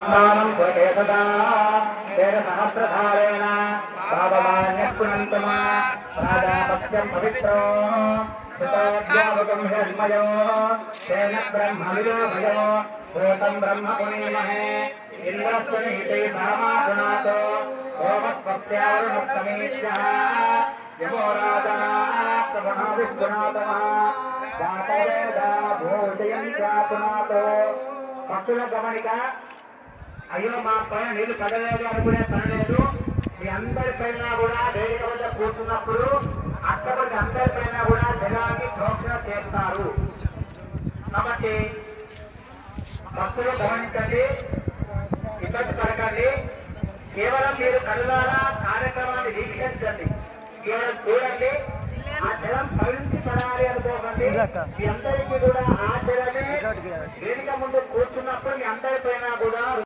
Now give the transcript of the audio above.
दानं कुरुते सदा तेन सहस्रधारेण पावमान्यपुनन्तमा प्राजापत्यं पवित्रो सुतोऽध्यापकं हिरण्मयो तेन ब्रह्मविदो भयो भूतं ब्रह्म पुनीमहे इन्द्रस्वनिहिते सामागुणातो सोमस्वस्यारुणुत्तमीश्यः यमो राजनाप्रभणाविष्गुणातमः वातवेदा भूजयन्त्या पुनातो भक्तुల గమనిక అయ్యో మా పైన నీళ్లు పడలేదు అనుకునే పని లేదు. మీ అందరిపైన కూడా వేదిక వద్ద కూర్చున్నప్పుడు అక్కడి అందరిపైన కూడా జలాన్ని ప్రోక్షణ చేస్తారు. కాబట్టి భక్తులు గమనించండి, ఇబ్బంది పడకండి. కేవలం మీరు కనులారా కార్యక్రమాన్ని వీక్షించండి, కేవలం చూడండి. ఆ జలం పైనుంచి పడాలి అనుకోకండి. మీ అందరికీ కూడా ఆ జలమే వేదిక ముందు కూర్చున్నప్పుడు మీ అందరిపైన కూడా